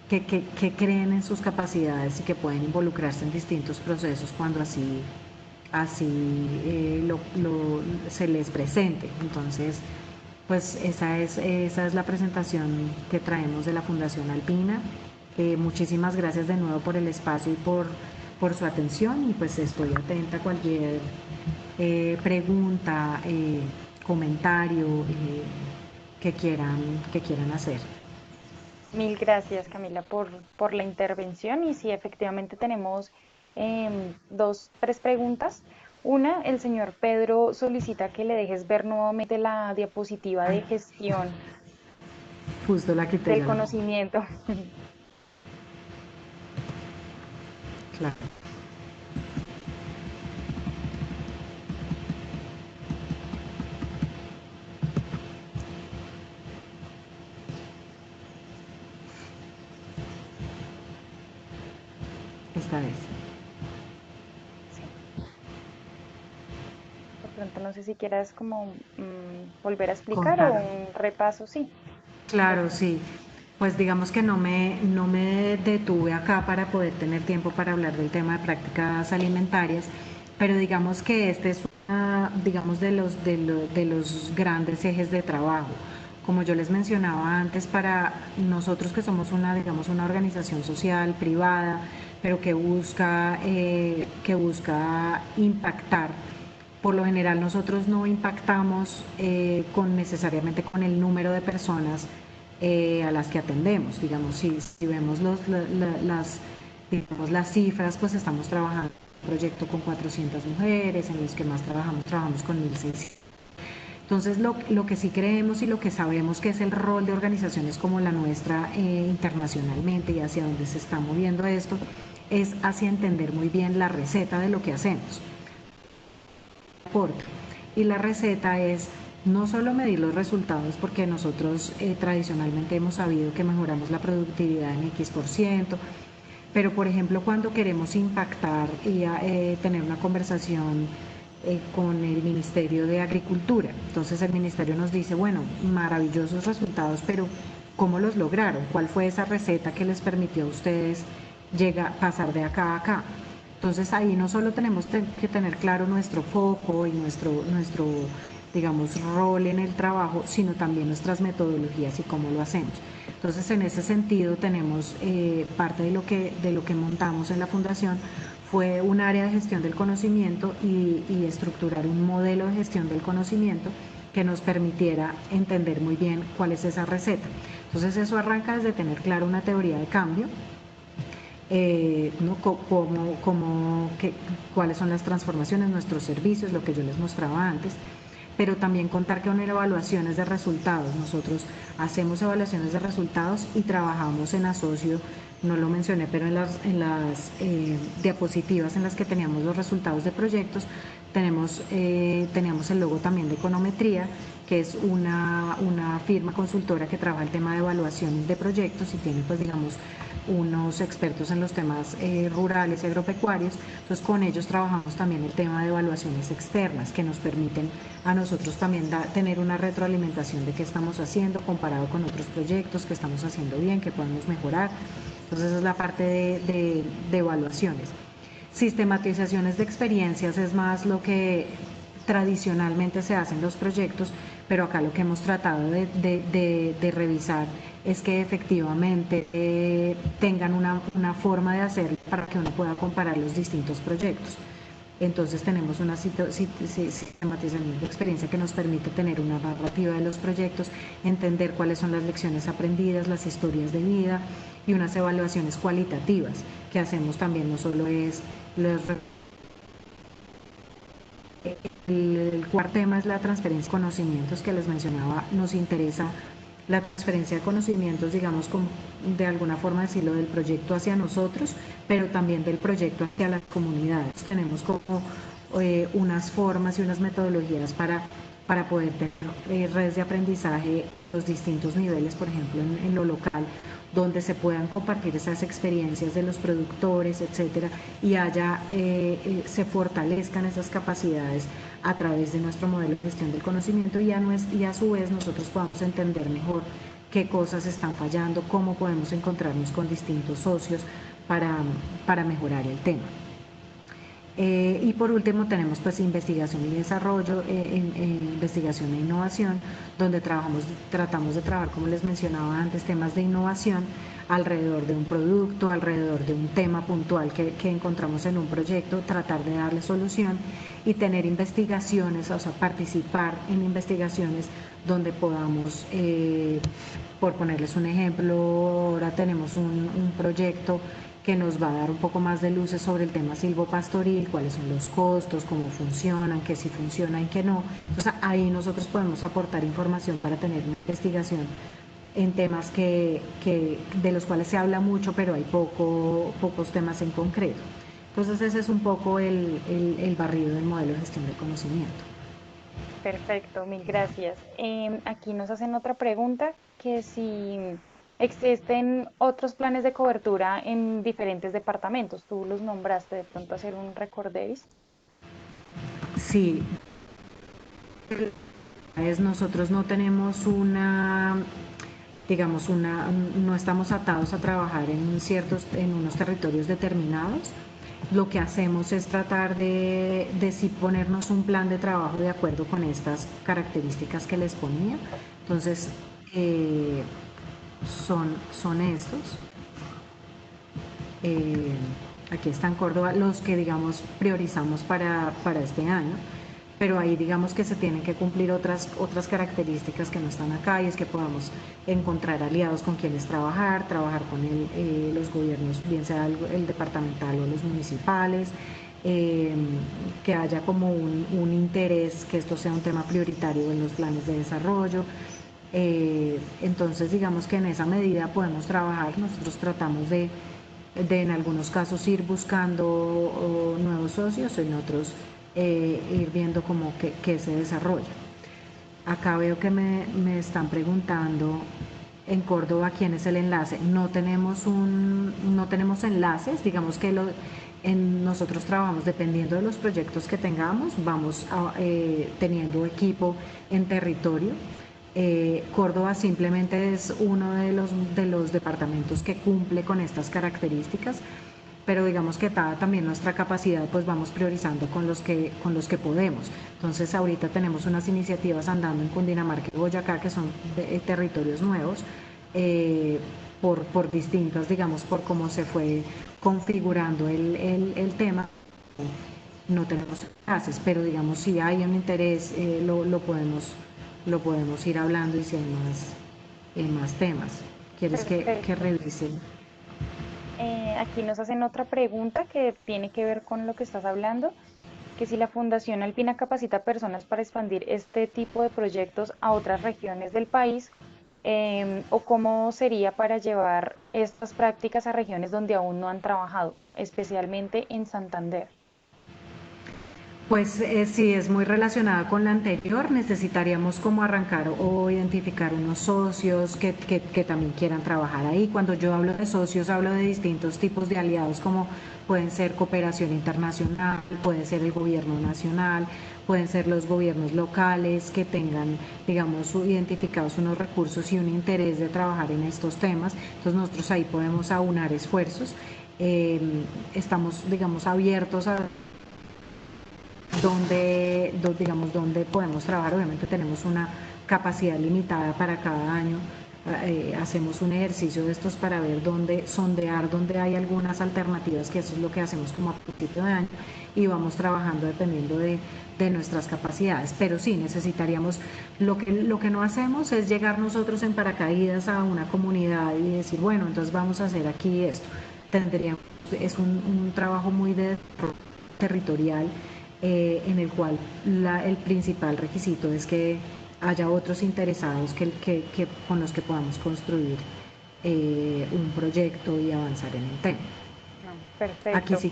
que creen en sus capacidades y que pueden involucrarse en distintos procesos cuando así se les presente. Entonces, pues esa es la presentación que traemos de la Fundación Alpina. Muchísimas gracias de nuevo por el espacio y por su atención, y pues estoy atenta a cualquier pregunta, comentario que quieran hacer. Mil gracias, Camila, por la intervención. Y sí, efectivamente tenemos tres preguntas. Una, el señor Pedro solicita que le dejes ver nuevamente la diapositiva Ay, de gestión justo la quité, del la verdad. conocimiento. Claro, esta vez. Sí, de pronto no sé si quieras como volver a explicar o Contar. un repaso, sí, de Claro, pronto. sí. Pues digamos que no me detuve acá para poder tener tiempo para hablar del tema de prácticas alimentarias, pero digamos que este es digamos, de los grandes ejes de trabajo. Como yo les mencionaba antes, para nosotros que somos digamos, una organización social privada, pero que busca impactar, por lo general nosotros no impactamos necesariamente con el número de personas a las que atendemos. Digamos, si vemos digamos, las cifras, pues estamos trabajando en un proyecto con 400 mujeres, en los que más trabajamos con 1.600. Entonces, lo que sí creemos y lo que sabemos que es el rol de organizaciones como la nuestra internacionalmente y hacia donde se está moviendo esto, es hacia entender muy bien la receta de lo que hacemos. Y la receta es no solo medir los resultados, porque nosotros tradicionalmente hemos sabido que mejoramos la productividad en X%, pero por ejemplo cuando queremos impactar y tener una conversación con el Ministerio de Agricultura, entonces el Ministerio nos dice, bueno, maravillosos resultados, pero ¿cómo los lograron? ¿Cuál fue esa receta que les permitió a ustedes pasar de acá a acá? Entonces ahí no solo tenemos que tener claro nuestro foco y nuestro, digamos, rol en el trabajo, sino también nuestras metodologías y cómo lo hacemos. Entonces en ese sentido tenemos parte de lo que montamos en la fundación fue un área de gestión del conocimiento y estructurar un modelo de gestión del conocimiento que nos permitiera entender muy bien cuál es esa receta. Entonces eso arranca desde tener claro una teoría de cambio, ¿no? Cuáles son las transformaciones, nuestros servicios, lo que yo les mostraba antes, pero también contar con evaluaciones de resultados. Nosotros hacemos evaluaciones de resultados y trabajamos en asocio, no lo mencioné, pero en las diapositivas en las que teníamos los resultados de proyectos, teníamos el logo también de Econometría, que es una firma consultora que trabaja el tema de evaluación de proyectos y tiene, pues digamos, unos expertos en los temas rurales y agropecuarios. Entonces con ellos trabajamos también el tema de evaluaciones externas que nos permiten a nosotros también tener una retroalimentación de qué estamos haciendo comparado con otros proyectos, qué estamos haciendo bien, qué podemos mejorar. Entonces esa es la parte de evaluaciones. Sistematizaciones de experiencias es más lo que tradicionalmente se hace en los proyectos, pero acá lo que hemos tratado de revisar es que efectivamente tengan una forma de hacerlo para que uno pueda comparar los distintos proyectos. Entonces tenemos una sistematización de experiencia que nos permite tener una narrativa de los proyectos, entender cuáles son las lecciones aprendidas, las historias de vida y unas evaluaciones cualitativas que hacemos también. No solo es el cuarto tema es la transferencia de conocimientos que les mencionaba. Nos interesa la transferencia de conocimientos, digamos, como de alguna forma decirlo, del proyecto hacia nosotros, pero también del proyecto hacia las comunidades. Tenemos como unas formas y unas metodologías para poder tener redes de aprendizaje a los distintos niveles, por ejemplo, en lo local, donde se puedan compartir esas experiencias de los productores, etcétera, y se fortalezcan esas capacidades a través de nuestro modelo de gestión del conocimiento y a su vez nosotros podamos entender mejor qué cosas están fallando, cómo podemos encontrarnos con distintos socios para mejorar el tema. Y por último tenemos pues investigación y desarrollo, investigación e innovación, donde tratamos de trabajar, como les mencionaba antes, temas de innovación alrededor de un producto, alrededor de un tema puntual que encontramos en un proyecto, tratar de darle solución y tener investigaciones, o sea, participar en investigaciones donde podamos, por ponerles un ejemplo, ahora tenemos un proyecto que nos va a dar un poco más de luces sobre el tema silvopastoril, cuáles son los costos, cómo funcionan, qué sí funciona y qué no. Entonces ahí nosotros podemos aportar información para tener una investigación en temas de los cuales se habla mucho, pero hay pocos temas en concreto. Entonces ese es un poco el barrido del modelo de gestión de conocimiento. Perfecto, mil gracias. Aquí nos hacen otra pregunta, que si existen otros planes de cobertura en diferentes departamentos. Tú los nombraste, de pronto hacer un recorderis. Sí, nosotros no tenemos digamos, no estamos atados a trabajar en unos territorios determinados. Lo que hacemos es tratar de sí ponernos un plan de trabajo de acuerdo con estas características que les ponía. Entonces, eh, son estos. Eh, Aquí está en Córdoba los que, digamos, priorizamos para este año, pero ahí digamos que se tienen que cumplir otras características que no están acá, y es que podamos encontrar aliados con quienes trabajar con los gobiernos, bien sea el departamental o los municipales, que haya como un interés, que esto sea un tema prioritario en los planes de desarrollo. Entonces digamos que en esa medida podemos trabajar. Nosotros tratamos de en algunos casos ir buscando nuevos socios, en otros ir viendo cómo que se desarrolla. Acá veo que me están preguntando en Córdoba quién es el enlace. No tenemos enlaces, digamos que nosotros trabajamos dependiendo de los proyectos que tengamos, vamos teniendo equipo en territorio. Córdoba simplemente es uno de los departamentos que cumple con estas características, pero digamos que dada también nuestra capacidad, pues vamos priorizando con los que podemos. Entonces ahorita tenemos unas iniciativas andando en Cundinamarca y Boyacá, que son territorios nuevos, por distintas, digamos, por cómo se fue configurando el tema. No tenemos clases, pero digamos si hay un interés, lo podemos ir hablando, y si hay más temas. ¿Quieres que Perfecto. revise? Aquí nos hacen otra pregunta que tiene que ver con lo que estás hablando, que si la Fundación Alpina capacita personas para expandir este tipo de proyectos a otras regiones del país, o cómo sería para llevar estas prácticas a regiones donde aún no han trabajado, especialmente en Santander. Pues si es muy relacionada con la anterior, necesitaríamos como arrancar o identificar unos socios que también quieran trabajar ahí. Cuando yo hablo de socios, hablo de distintos tipos de aliados, como pueden ser cooperación internacional, puede ser el gobierno nacional, pueden ser los gobiernos locales que tengan, digamos, identificados unos recursos y un interés de trabajar en estos temas. Entonces nosotros ahí podemos aunar esfuerzos. Estamos, digamos, abiertos a digamos, donde podemos trabajar. Obviamente tenemos una capacidad limitada para cada año. Hacemos un ejercicio de estos para ver sondear dónde hay algunas alternativas, que eso es lo que hacemos como a principio de año, y vamos trabajando dependiendo de nuestras capacidades. Pero sí, necesitaríamos, lo que no hacemos es llegar nosotros en paracaídas a una comunidad y decir, bueno, entonces vamos a hacer aquí esto. Es un trabajo muy territorial, en el cual el principal requisito es que haya otros interesados con los que podamos construir un proyecto y avanzar en el tema. Aquí Perfecto. sí,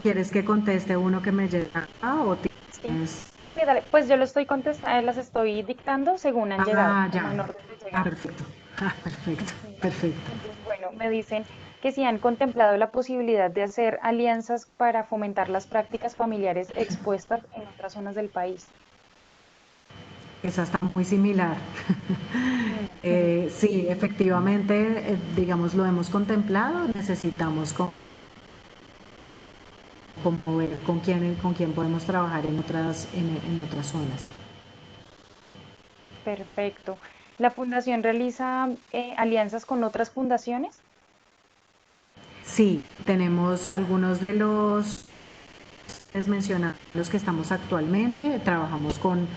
¿quieres que conteste uno que me llega o Sí. tienes? Sí, dale. Pues yo lo estoy contestando, las estoy dictando según han llegado, Ah, como ya. en orden de Ah, llegada. perfecto. Ah, perfecto, Ujú. perfecto. Entonces, bueno, me dicen que si han contemplado la posibilidad de hacer alianzas para fomentar las prácticas familiares expuestas en otras zonas del país. Esa está muy similar. Mm. Sí, efectivamente, digamos, lo hemos contemplado. Necesitamos como ver con quién podemos trabajar en otras zonas. Perfecto. ¿La fundación realiza alianzas con otras fundaciones? Sí, tenemos algunos de los mencionados que estamos actualmente, trabajamos con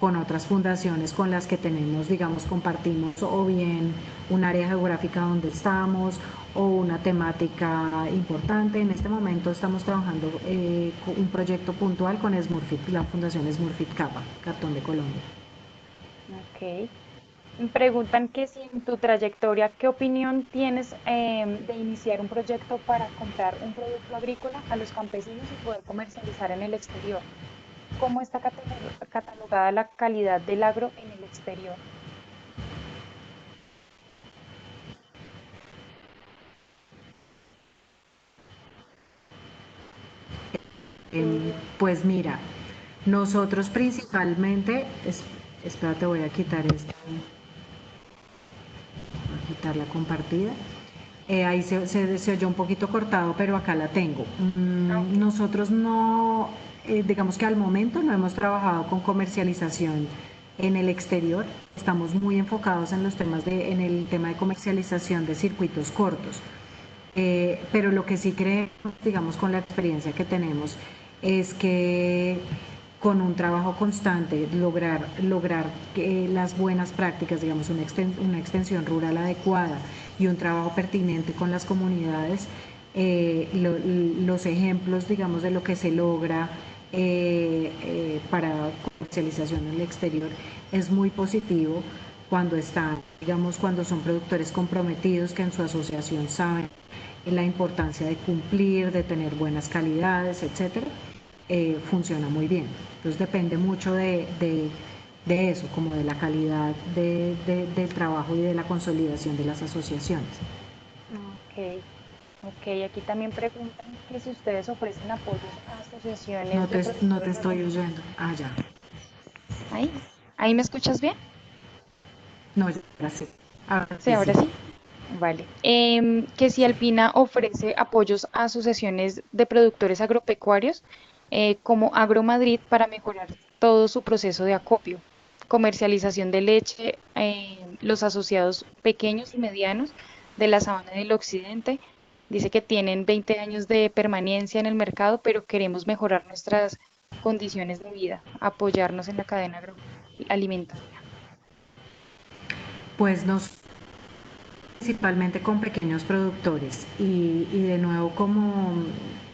con otras fundaciones con las que tenemos, digamos, compartimos o bien un área geográfica donde estamos o una temática importante. En este momento estamos trabajando con un proyecto puntual con Smurfit, la Fundación Smurfit Kappa, Cartón de Colombia. Ok. Me preguntan que si en tu trayectoria, ¿qué opinión tienes de iniciar un proyecto para comprar un producto agrícola a los campesinos y poder comercializar en el exterior? ¿Cómo está catalogada la calidad del agro en el exterior? Pues mira, nosotros principalmente, espérate, voy a quitar esto, voy a quitar la compartida. Ahí se oyó un poquito cortado, pero acá la tengo. Ah, ok. Nosotros no, digamos que al momento no hemos trabajado con comercialización en el exterior. Estamos muy enfocados en los temas en el tema de comercialización de circuitos cortos. Pero lo que sí creemos, digamos, con la experiencia que tenemos, es que con un trabajo constante lograr que las buenas prácticas, digamos, una extensión rural adecuada y un trabajo pertinente con las comunidades, los ejemplos, digamos, de lo que se logra para comercialización en el exterior es muy positivo cuando están, digamos, cuando son productores comprometidos que en su asociación saben la importancia de cumplir, de tener buenas calidades, etcétera, funciona muy bien. Entonces depende mucho de eso, como de la calidad del trabajo y de la consolidación de las asociaciones. Ok, ok. Aquí también preguntan que si ustedes ofrecen apoyos a No asociaciones de te, no te productores estoy agropecuarios. oyendo. Ah, ya. ¿Ahí? ¿Ahí me escuchas bien? No, ya sí. Ahora Sí, sí, ahora sí. sí. Vale. Que si Alpina ofrece apoyos a asociaciones de productores agropecuarios como AgroMadrid para mejorar todo su proceso de acopio, comercialización de leche, los asociados pequeños y medianos de la sabana del occidente. Dice que tienen 20 años de permanencia en el mercado, pero queremos mejorar nuestras condiciones de vida, apoyarnos en la cadena alimentaria. Pues nos principalmente con pequeños productores y de nuevo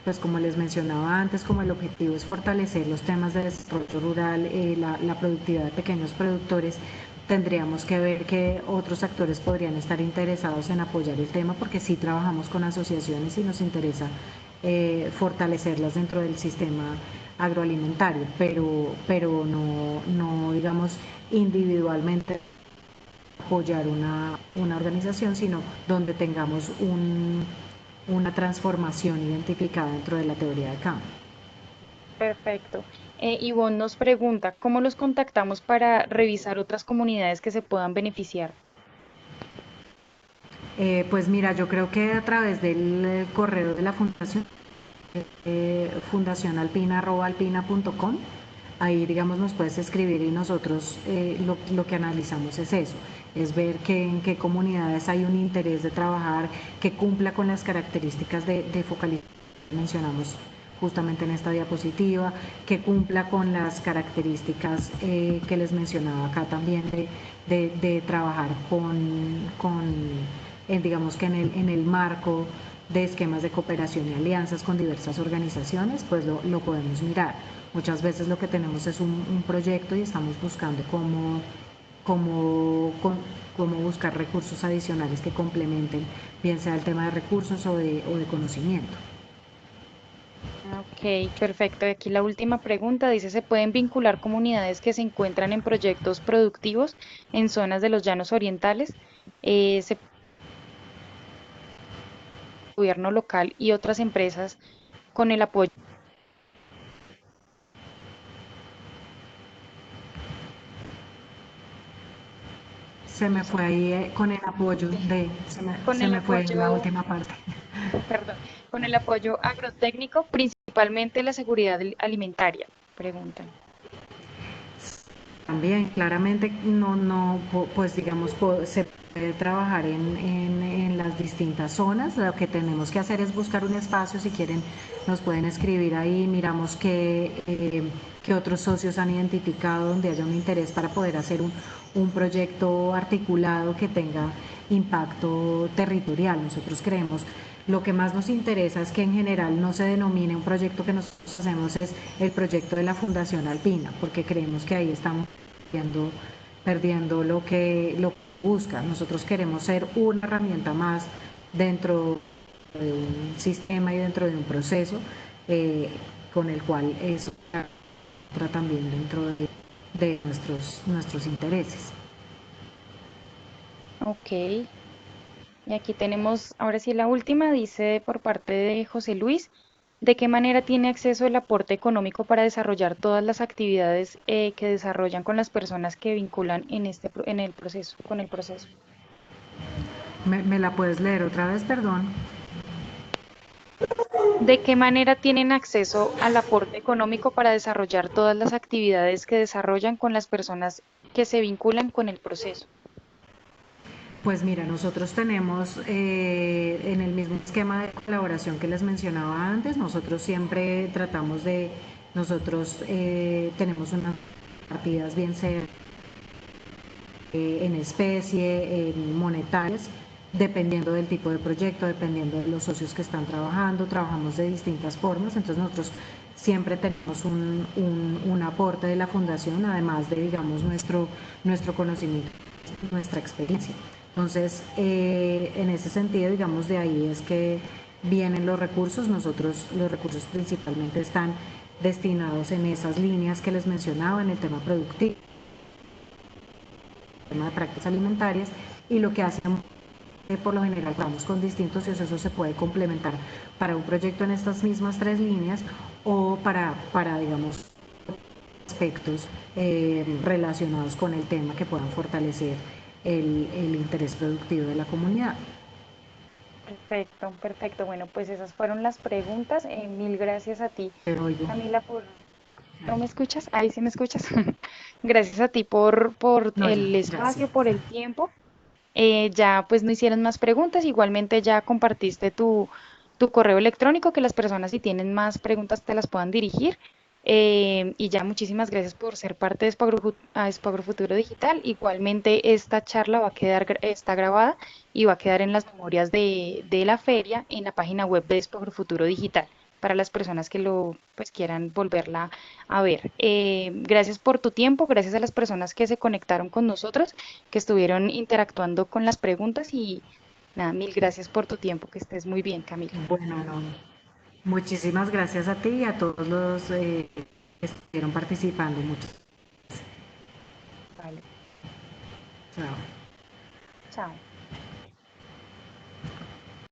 pues como les mencionaba antes, como el objetivo es fortalecer los temas de desarrollo rural, la productividad de pequeños productores, tendríamos que ver que otros actores podrían estar interesados en apoyar el tema porque sí trabajamos con asociaciones y nos interesa fortalecerlas dentro del sistema agroalimentario, pero no digamos individualmente apoyar una organización, sino donde tengamos una transformación identificada dentro de la teoría de campo. Perfecto. Ivonne nos pregunta, ¿cómo los contactamos para revisar otras comunidades que se puedan beneficiar? Pues mira, yo creo que a través del correo de la fundación, fundacionalpina@alpina.com, ahí digamos nos puedes escribir y nosotros lo que analizamos es eso, es ver en qué comunidades hay un interés de trabajar que cumpla con las características de focalización que mencionamos justamente en esta diapositiva, que cumpla con las características que les mencionaba acá también de trabajar digamos que en el marco de esquemas de cooperación y alianzas con diversas organizaciones, pues lo podemos mirar. Muchas veces lo que tenemos es un proyecto y estamos buscando cómo buscar recursos adicionales que complementen, bien sea el tema de recursos o de conocimiento. Ok, perfecto. Y aquí la última pregunta dice, ¿se pueden vincular comunidades que se encuentran en proyectos productivos en zonas de los llanos orientales? ¿Se gobierno local y otras empresas con el apoyo? Se me fue ahí con el apoyo Con se el me fue la apoyo, última parte. perdón, con el apoyo agrotécnico, principalmente la seguridad alimentaria, preguntan. También claramente pues digamos se puede trabajar en las distintas zonas. Lo que tenemos que hacer es buscar un espacio, si quieren nos pueden escribir ahí, miramos qué otros socios han identificado donde haya un interés para poder hacer un proyecto articulado que tenga impacto territorial. Nosotros creemos, lo que más nos interesa es que en general no se denomine un proyecto, que nosotros hacemos es el proyecto de la Fundación Alpina, porque creemos que ahí estamos perdiendo lo que busca. Nosotros queremos ser una herramienta más dentro de un sistema y dentro de un proceso eh, con el cual eso entra también dentro de nuestros intereses. Ok, y aquí tenemos, ahora sí la última, dice por parte de José Luis, ¿de qué manera tiene acceso el aporte económico para desarrollar todas las actividades que desarrollan con las personas que vinculan en en el proceso, con el proceso? ¿Me la puedes leer otra vez, perdón? ¿De qué manera tienen acceso al aporte económico para desarrollar todas las actividades que desarrollan con las personas que se vinculan con el proceso? Pues mira, nosotros tenemos en el mismo esquema de colaboración que les mencionaba antes, nosotros siempre tratamos de, nosotros tenemos unas partidas bien sea en especie, en monetarias, dependiendo del tipo de proyecto, dependiendo de los socios que están trabajando, trabajamos de distintas formas, entonces nosotros siempre tenemos un aporte de la fundación, además de, digamos, nuestro conocimiento, nuestra experiencia. Entonces, en ese sentido, digamos, de ahí es que vienen los recursos. Nosotros, los recursos principalmente están destinados en esas líneas que les mencionaba, en el tema productivo, tema de prácticas alimentarias, y lo que hacemos por lo general vamos con distintos y eso se puede complementar para un proyecto en estas mismas tres líneas o para digamos, aspectos relacionados con el tema que puedan fortalecer el interés productivo de la comunidad. Perfecto, perfecto. Bueno, pues esas fueron las preguntas. Mil gracias a ti, Pero oigo, Camila, por... ¿No me escuchas? Ahí sí me escuchas. Gracias a ti por no, el ya sí. espacio, por el tiempo. Ya pues no hicieron más preguntas. Igualmente ya compartiste tu correo electrónico, que las personas si tienen más preguntas te las puedan dirigir. Y ya muchísimas gracias por ser parte de Spagro Futuro Digital. Igualmente esta charla va a quedar, está grabada y va a quedar en las memorias de la feria en la página web de Spagro Futuro Digital para las personas que lo pues quieran volverla a ver. Gracias por tu tiempo, gracias a las personas que se conectaron con nosotros, que estuvieron interactuando con las preguntas y nada, mil gracias por tu tiempo, que estés muy bien, Camila. Bueno, no, muchísimas gracias a ti y a todos los que estuvieron participando. Muchas Vale, gracias. chao.